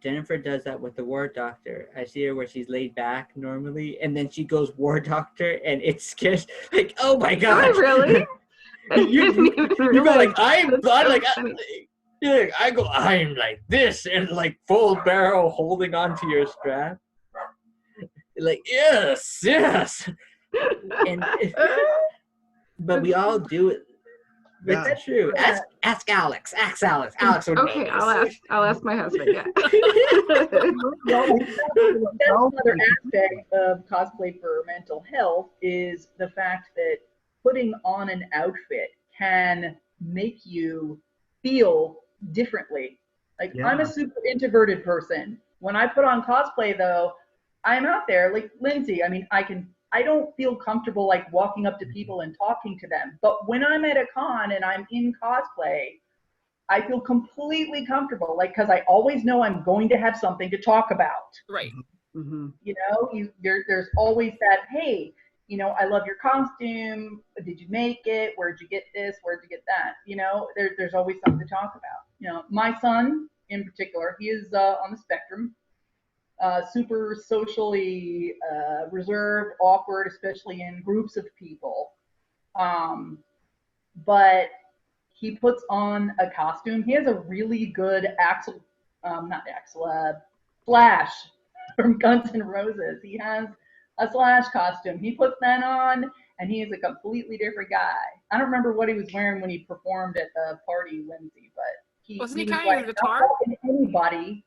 Jennifer does that with the War Doctor. I see her where she's laid back normally, and then she goes War Doctor, and it scares like, oh my god! Oh, really? you go like I'm like this, and like full barrel holding onto your strap. Like yes, and but we all do it. But that's true. Ask Alex. Ask Alex. Alex would Okay, know this. I'll ask my husband. Yeah. Well, that's another aspect of cosplay for mental health is the fact that putting on an outfit can make you feel differently. Like I'm a super introverted person. When I put on cosplay though, I'm out there like Lindsay. I mean, I don't feel comfortable like walking up to people and talking to them. But when I'm at a con and I'm in cosplay, I feel completely comfortable, like, because I always know I'm going to have something to talk about. Right. Mm-hmm. You know, there's always that, hey, you know, I love your costume. Did you make it? Where'd you get this? Where'd you get that? You know, there's always something to talk about. You know, my son in particular, he is on the spectrum. Super socially reserved, awkward, especially in groups of people. But he puts on a costume. He has a really good Slash from Guns N' Roses. He has a Slash costume. He puts that on, and he is a completely different guy. I don't remember what he was wearing when he performed at the party, Lindsay, but he Wasn't he was carrying like, a guitar? not talking to anybody.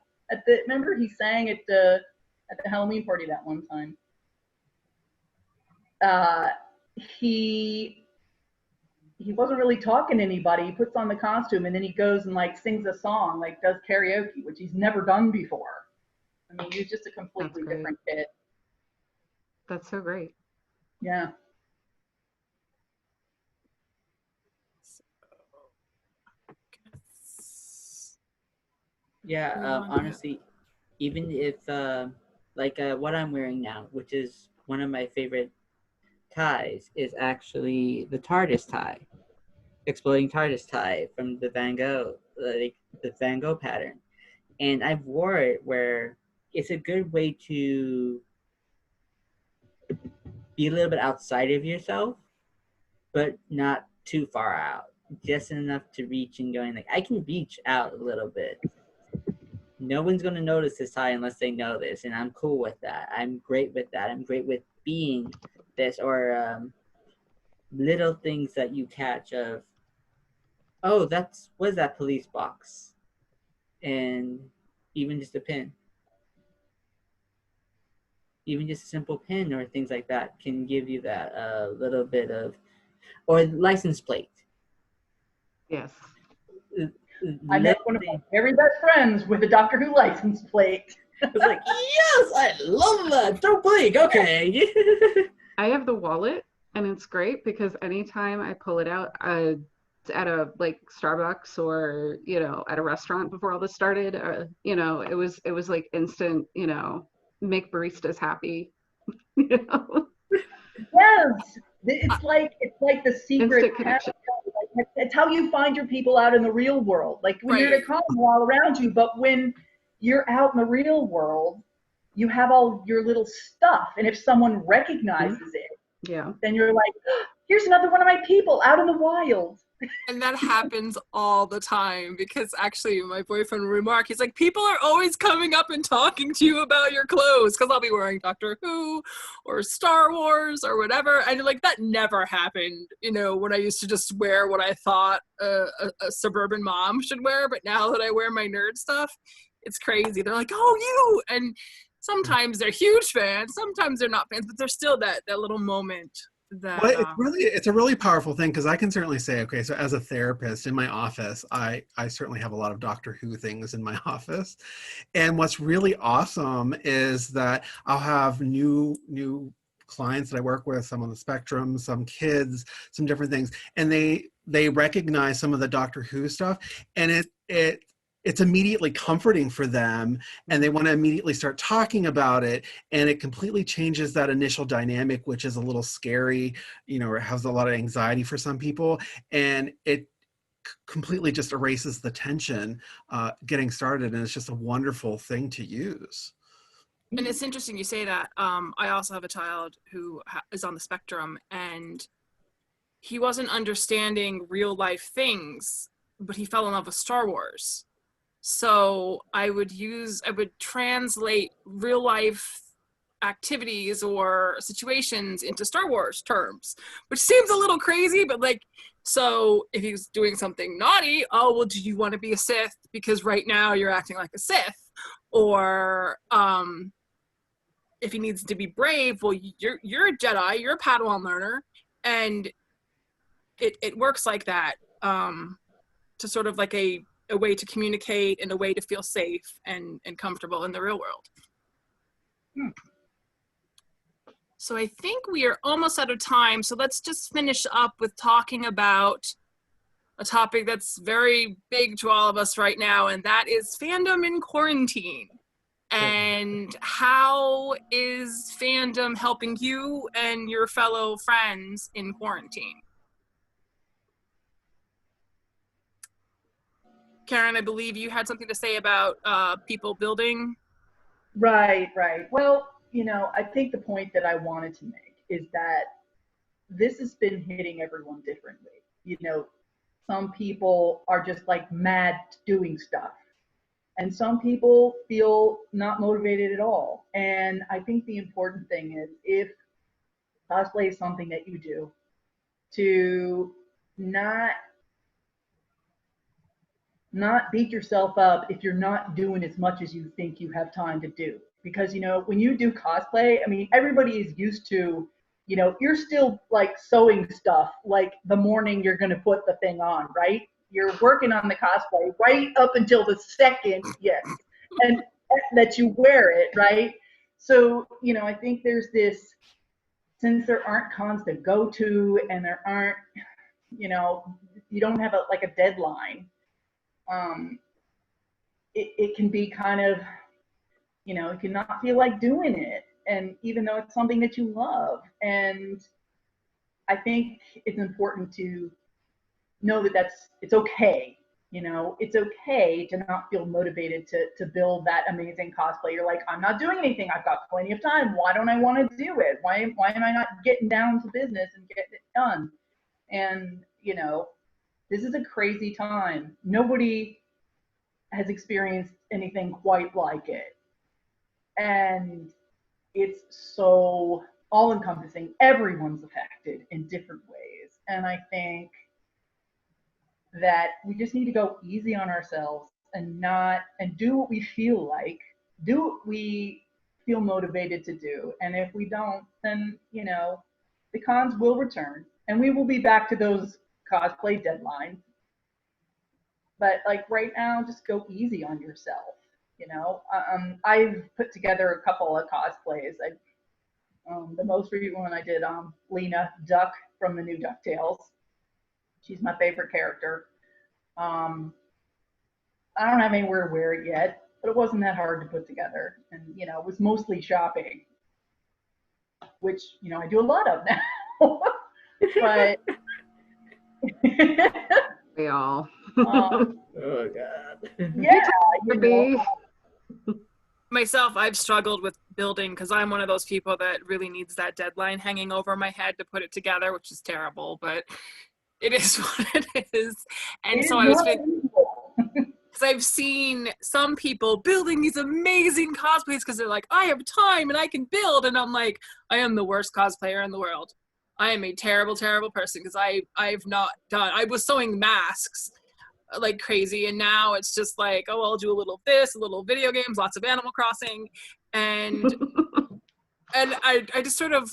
Remember he sang at the Halloween party that one time. He wasn't really talking to anybody. He puts on the costume and then he goes and like sings a song, like does karaoke, which he's never done before. I mean, he's just a completely different kid. That's so great. Yeah. Yeah, honestly, even if what I'm wearing now, which is one of my favorite ties, is actually the TARDIS tie, exploding TARDIS tie from the Van Gogh, like the Van Gogh pattern, and I've wore it where it's a good way to be a little bit outside of yourself, but not too far out, just enough to reach and going like I can reach out a little bit. No one's going to notice this tie unless they know this, and I'm cool with that. I'm great with that. I'm great with being this, or little things that you catch of, oh, what is that police box? And even just a pin. Even just a simple pin or things like that can give you that little bit of, or license plate. Yes. I met one of my very best friends with a Doctor Who license plate. I was like, yes, I love that. Don't blink. Okay. I have the wallet, and it's great because anytime I pull it out at a like Starbucks or at a restaurant before all this started, it was like instant, make baristas happy. Yes, it's like the secret instant connection. It's how you find your people out in the real world. Like when you're at a con, they're all around you, but when you're out in the real world, you have all your little stuff, and if someone recognizes it, then you're like, oh, here's another one of my people out in the wild. And that happens all the time, because actually my boyfriend remarked, he's like, people are always coming up and talking to you about your clothes, because I'll be wearing Doctor Who or Star Wars or whatever, and like that never happened when I used to just wear what I thought a suburban mom should wear. But now that I wear my nerd stuff, it's crazy. They're like, oh, you, and sometimes they're huge fans, sometimes they're not fans, but there's still that little moment that Well, it's a really powerful thing, because I can certainly say, okay, so as a therapist in my office, I certainly have a lot of Doctor Who things in my office. And what's really awesome is that I'll have new clients that I work with, some on the spectrum, some kids, some different things, and they recognize some of the Doctor Who stuff, and it's immediately comforting for them, and they want to immediately start talking about it, and it completely changes that initial dynamic, which is a little scary, or it has a lot of anxiety for some people, and it completely just erases the tension getting started, and it's just a wonderful thing to use. And it's interesting you say that. I also have a child who is on the spectrum, and he wasn't understanding real life things, but he fell in love with Star Wars. So I would translate real life activities or situations into Star Wars terms, which seems a little crazy, but so if he's doing something naughty, oh, well, do you want to be a Sith? Because right now you're acting like a Sith. Or if he needs to be brave, well, you're a Jedi, you're a Padawan learner, and it works like that, to sort of like a way to communicate and a way to feel safe and comfortable in the real world. So I think we are almost out of time. So let's just finish up with talking about a topic that's very big to all of us right now, and that is fandom in quarantine. And how is fandom helping you and your fellow friends in quarantine? Caren, I believe you had something to say about people building. Right. Well, I think the point that I wanted to make is that this has been hitting everyone differently. Some people are just like mad doing stuff, and some people feel not motivated at all. And I think the important thing is, if cosplay is something that you do, to not beat yourself up if you're not doing as much as you think you have time to do. Because, when you do cosplay, I mean, everybody is used to, you're still like sewing stuff like the morning you're going to put the thing on, right? You're working on the cosplay right up until the second, yes, and that you wear it, right? So, I think there's this, since there aren't cons to go to, and there aren't, you don't have a deadline. It can be kind of, you can not feel like doing it, and even though it's something that you love. And I think it's important to know that it's okay. It's okay to not feel motivated to build that amazing cosplay. You're like, I'm not doing anything, I've got plenty of time, why don't I want to do it? Why am I not getting down to business and getting it done? And this is a crazy time. Nobody has experienced anything quite like it. And it's so all-encompassing. Everyone's affected in different ways. And I think that we just need to go easy on ourselves and do what we feel like, do what we feel motivated to do. And if we don't, then, the cons will return, and we will be back to those cosplay deadlines. But right now, just go easy on yourself. I've put together a couple of cosplays. The most recent one I did, Lena Duck from the new DuckTales. She's my favorite character. I don't have anywhere to wear it yet, but it wasn't that hard to put together. And, it was mostly shopping, which, I do a lot of now. But We all. Oh, God. Yeah. Myself, I've struggled with building because I'm one of those people that really needs that deadline hanging over my head to put it together, which is terrible, but it is what it is. And so I was because I've seen some people building these amazing cosplays because they're like, I have time and I can build, and I'm like, I am the worst cosplayer in the world. I am a terrible, terrible person because I've not done. I was sewing masks like crazy, and now it's just like, oh, I'll do a little this, a little video games, lots of Animal Crossing, And and I just sort of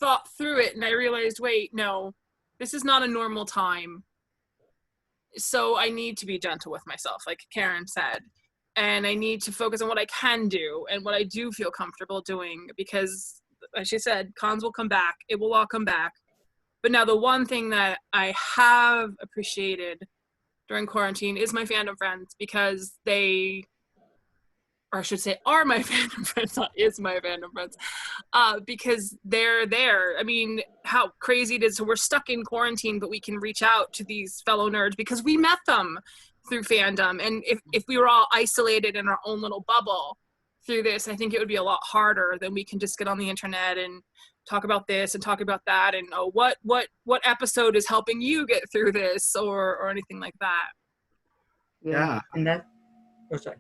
thought through it, and I realized, wait, no, this is not a normal time. So I need to be gentle with myself, like Caren said. And I need to focus on what I can do and what I do feel comfortable doing, because, as she said, cons will come back. It will all come back. But now the one thing that I have appreciated during quarantine is my fandom friends, because they, or I should say are my fandom friends, not is my fandom friends, because they're there. I mean, how crazy it is. So we're stuck in quarantine, but we can reach out to these fellow nerds because we met them through fandom. And if we were all isolated in our own little bubble through this, I think it would be a lot harder than we can just get on the internet and talk about this and talk about that, and what episode is helping you get through this, or anything like that. Yeah. And that,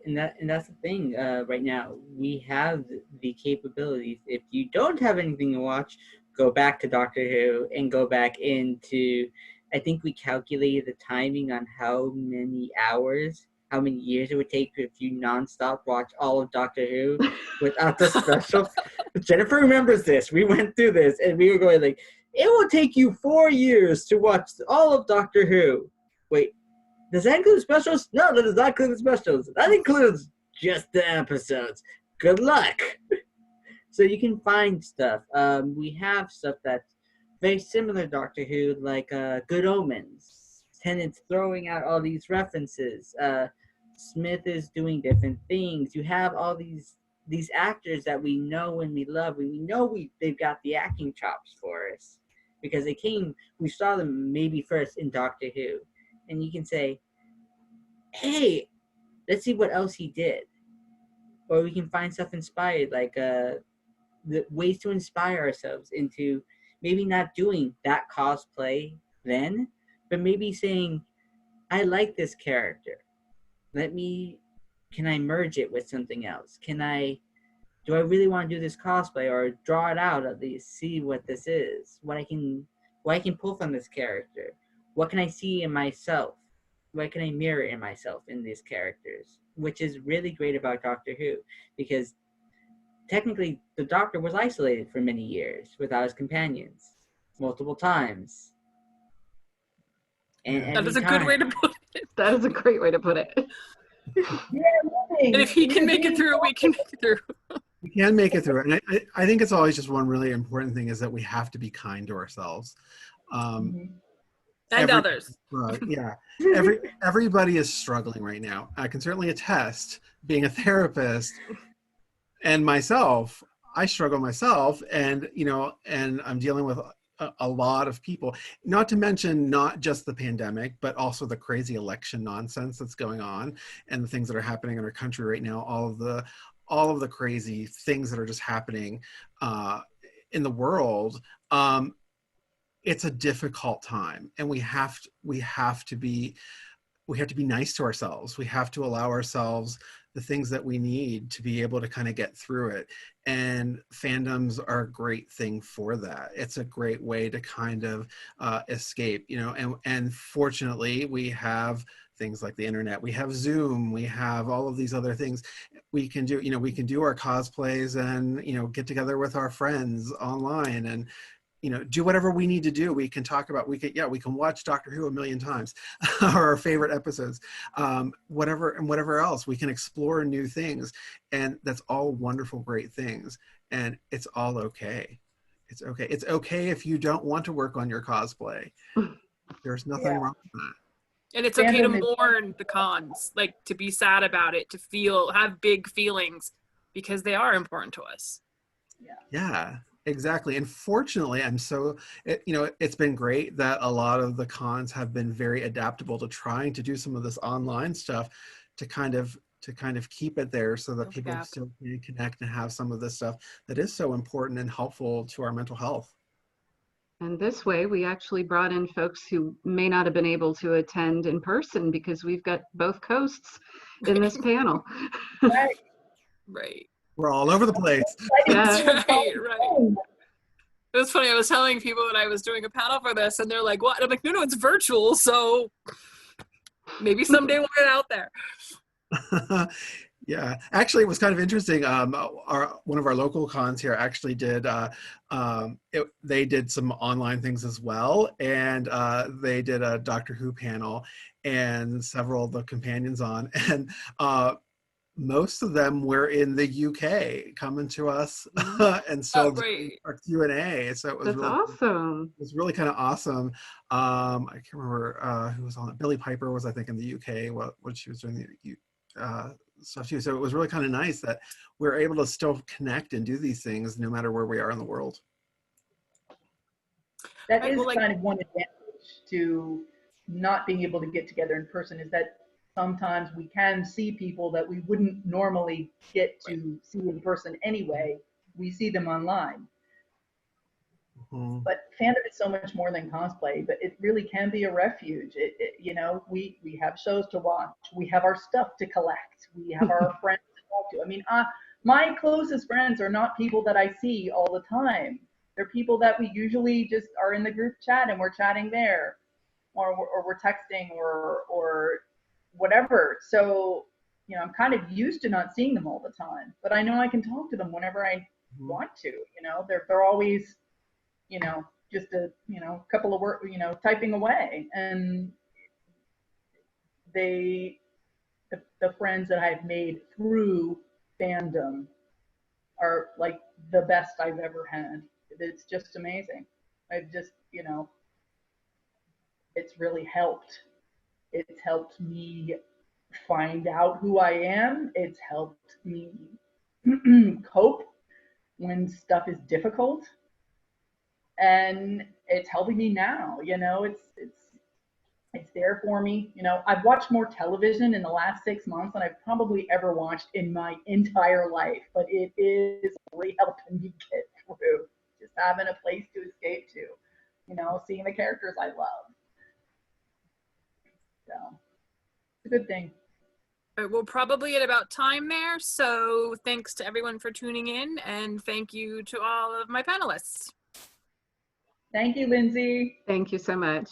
and that's the thing. Right now, we have the capabilities. If you don't have anything to watch, go back to Doctor Who and go back into. I think we calculated the timing on how many hours, how many years it would take if you nonstop watch all of Doctor Who without the specials. Jennifer remembers this. We went through this, and we were going like, it will take you 4 years to watch all of Doctor Who. Wait, does that include the specials? No, that does not include the specials. That includes just the episodes. Good luck. So you can find stuff. We have stuff that's very similar to Doctor Who, like Good Omens. Tennant's throwing out all these references. Smith is doing different things. You have all these actors that we know and we love. We know they've got the acting chops for us because we saw them maybe first in Doctor Who. And you can say, hey, let's see what else he did. Or we can find stuff inspired, like the ways to inspire ourselves into maybe not doing that cosplay then, but maybe saying, I like this character. Can I merge it with something else? Do I really want to do this cosplay, or draw it out at least, see what this is, what I can pull from this character? What can I see in myself? What can I mirror in myself in these characters? Which is really great about Doctor Who, because technically the Doctor was isolated for many years without his companions, multiple times. And that is a good way to put it. That is a great way to put it. And if he can make it through, we can make it through. We can make it through. And I think it's always just one really important thing is that we have to be kind to ourselves. And others. Yeah. Everybody is struggling right now. I can certainly attest, being a therapist and myself, I struggle myself, and I'm dealing with a lot of people, not to mention not just the pandemic, but also the crazy election nonsense that's going on and the things that are happening in our country right now, all of the crazy things that are just happening in the world. It's a difficult time, and we have to be nice to ourselves. We have to allow ourselves the things that we need to be able to kind of get through it. And fandoms are a great thing for that. It's a great way to kind of escape, and fortunately we have things like the internet, we have Zoom, we have all of these other things we can do. We can do our cosplays and, get together with our friends online and, do whatever we need to do. We can talk about, we can watch Doctor Who a million times, or our favorite episodes, whatever else. We can explore new things, and that's all wonderful, great things. And it's all okay. It's okay. It's okay if you don't want to work on your cosplay. There's nothing wrong with that. And it's okay to mourn the cons, like to be sad about it, to have big feelings, because they are important to us. Yeah. Exactly. And fortunately, it's been great that a lot of the cons have been very adaptable to trying to do some of this online stuff to kind of keep it there so that people still can connect and have some of this stuff that is so important and helpful to our mental health. And this way, we actually brought in folks who may not have been able to attend in person because we've got both coasts in this panel. Right. We're all over the place. Right. It was funny. I was telling people that I was doing a panel for this, and they're like, "What?" I'm like, "No, it's virtual, so maybe someday we'll get out there." Yeah, actually, it was kind of interesting. One of our local cons here actually did. They did some online things as well, and they did a Doctor Who panel, and several of the companions on, and most of them were in the UK coming to us, and so Oh, great. our Q&A. So it was That's really awesome. it was really kind of awesome. I can't remember who was on it. Billy Piper was, I think, in the UK. What she was doing the stuff too. So it was really kind of nice that we're able to still connect and do these things no matter where we are in the world. That Right, is well, like- kind of one advantage to not being able to get together in person, is that sometimes we can see people that we wouldn't normally get to see in person anyway. We see them online. Mhm. But fandom is so much more than cosplay, but it really can be a refuge. You know, we have shows to watch, we have our stuff to collect, we have our friends to talk to. I mean, my closest friends are not people that I see all the time. They're people that we usually just are in the group chat and we're chatting there, or we're texting or whatever. So, you know, I'm kind of used to not seeing them all the time, but I know I can talk to them whenever I want to. You know, they're always, you know, just a, you know, couple of work, you know, typing away. And the friends that I've made through fandom are like the best I've ever had. It's just amazing. I've just, you know, it's really helped. It's helped me find out who I am. It's helped me cope when stuff is difficult. And it's helping me now. You know, it's there for me. You know, I've watched more television in the last 6 months than I've probably ever watched in my entire life, but it is really helping me get through. Just having a place to escape to, you know, seeing the characters I love. So it's a good thing. All right, we're probably at about time there, so thanks to everyone for tuning in, and thank you to all of my panelists. Thank you, Lindsay. Thank you so much.